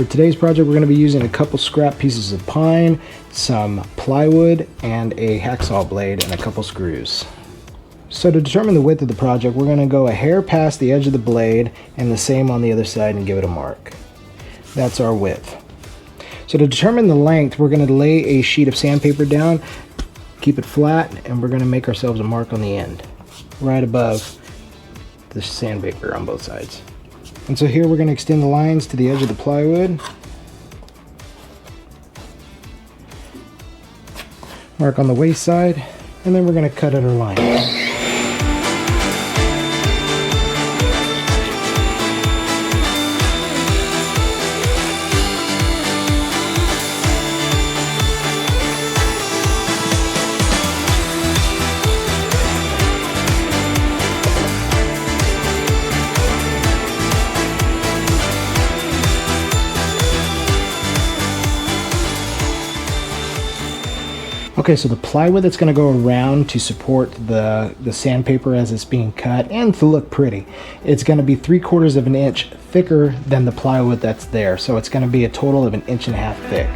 For today's project, we're going to be using a couple scrap pieces of pine, some plywood, and a hacksaw blade, and a couple screws. So to determine the width of the project, we're going to go a hair past the edge of the blade and the same on the other side and give it a mark. That's our width. So to determine the length, we're going to lay a sheet of sandpaper down, keep it flat, and we're going to make ourselves a mark on the end, right above the sandpaper on both sides. And so here we're going to extend the lines to the edge of the plywood. Mark on the waist side, and then we're going to cut at our line. Okay, so the plywood that's going to go around to support the sandpaper as it's being cut and to look pretty, it's going to be 3/4 of an inch thicker than the plywood that's there. So it's going to be a total of 1.5 inches thick.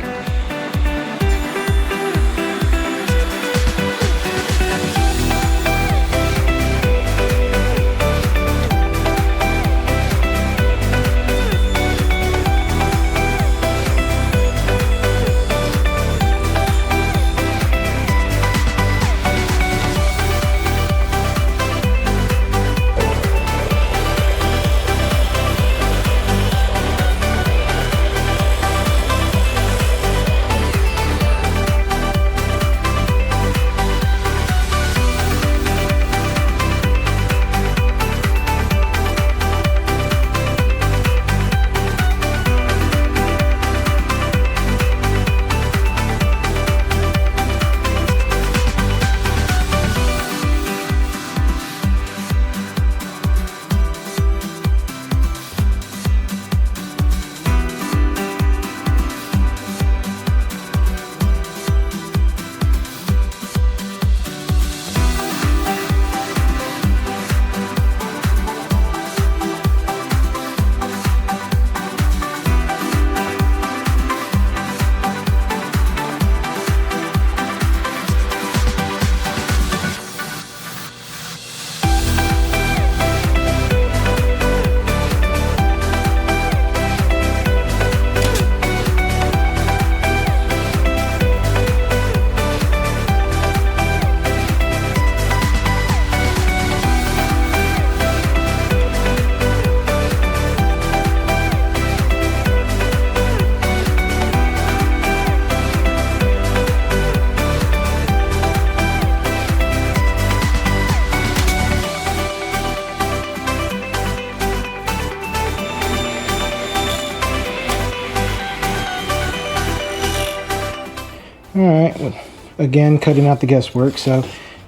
Alright, again cutting out the guesswork, so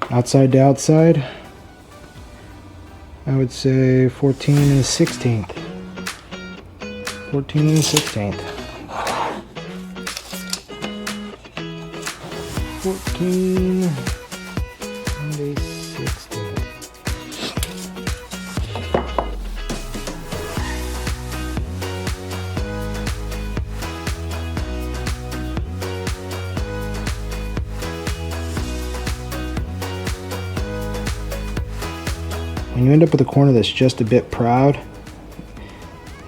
outside to outside, I would say 14 1/16. 14 1/16. 14 1/16. When you end up with a corner that's just a bit proud,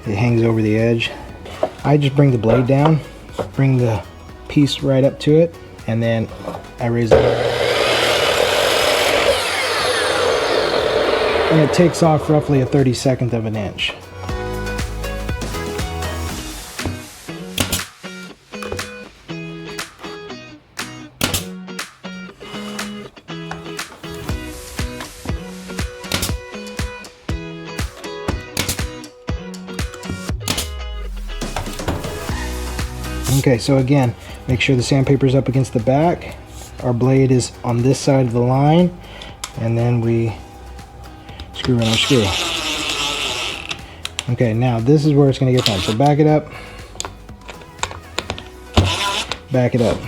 it hangs over the edge, I just bring the blade down, bring the piece right up to it, and then I raise it up. And it takes off roughly 1/32 of an inch. Okay, so again, make sure the sandpaper is up against the back. Our blade is on this side of the line, and then we screw in our screw. Okay, now this is where it's going to get fun. So back it up, back it up.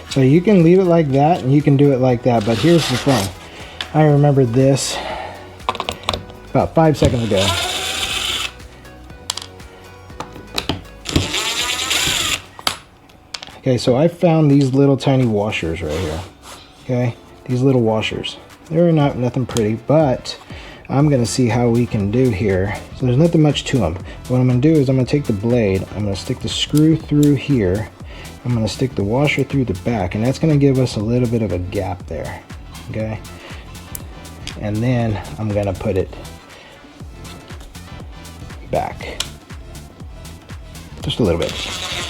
So you can leave it like that, and you can do it like that, but here's the thing. I remember this about 5 seconds ago. Okay, so I found these little tiny washers right here. Okay, these little washers. They're nothing pretty, but I'm gonna see how we can do here. So there's nothing much to them. What I'm gonna do is I'm gonna take the blade, I'm gonna stick the screw through here, I'm gonna stick the washer through the back, and that's gonna give us a little bit of a gap there. Okay, and then I'm gonna put it back just a little bit.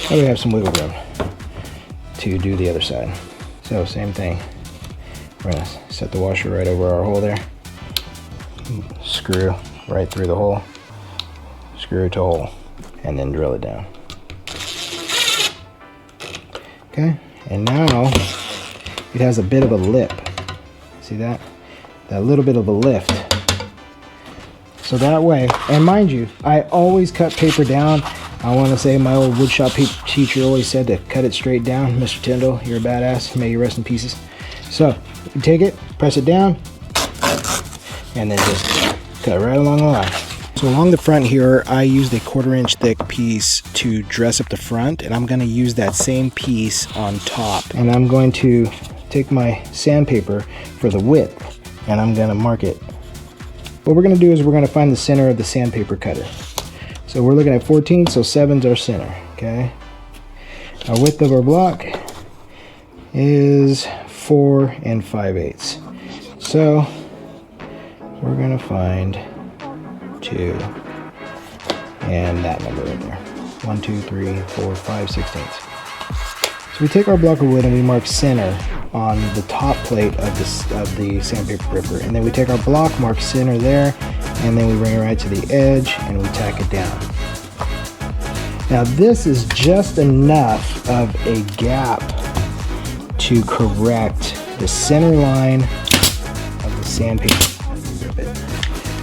Now we have some wiggle room to do the other side. So same thing, we're gonna set the washer right over our hole there, screw right through the hole, screw to hole, and then drill it down. Okay, and now it has a bit of a lip. See that? That little bit of a lift. So that way, and mind you, I always cut paper down. I want to say my old woodshop teacher always said to cut it straight down. Mr. Tyndall, you're a badass. May you rest in pieces. So you take it, press it down, and then just cut right along the line. So along the front here, I used a 1/4 inch thick piece to dress up the front, and I'm going to use that same piece on top. And I'm going to take my sandpaper for the width, and I'm going to mark it. What we're going to do is we're going to find the center of the sandpaper cutter. So we're looking at 14, so 7's our center, okay? Our width of our block is 4 5/8. So we're going to find 2 and that number right there. 1, 2, 3, 4, 5, 16. So we take our block of wood and we mark center on the top plate of the sandpaper gripper, and then we take our block, mark center there, and then we bring it right to the edge and we tack it down. Now this is just enough of a gap to correct the center line of the sandpaper rivet.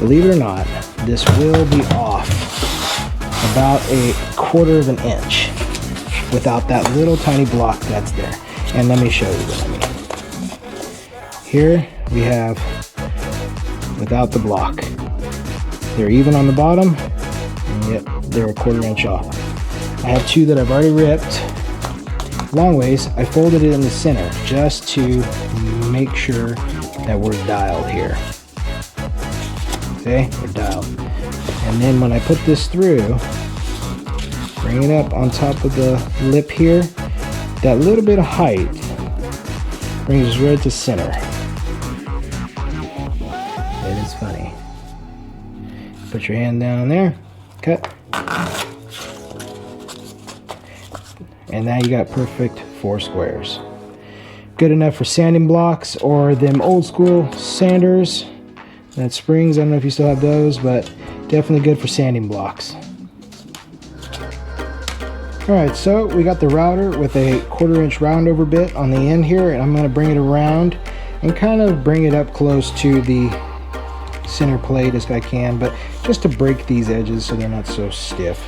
Believe it or not, this will be off about a 1/4 inch without that little tiny block that's there. And let me show you what I mean. Here we have without the block. They're even on the bottom, and yet they're a 1/4 inch off. I have 2 that I've already ripped. Long ways, I folded it in the center just to make sure that we're dialed here. See, we're dialed. And then when I put this through, bring it up on top of the lip here, that little bit of height brings us right to center. It is funny. Put your hand down there, cut. And now you got perfect 4 squares. Good enough for sanding blocks or them old school sanders. That springs, I don't know if you still have those, but definitely good for sanding blocks. Alright, so we got the router with a 1/4 inch roundover bit on the end here, and I'm going to bring it around and kind of bring it up close to the center plate as I can, but just to break these edges so they're not so stiff.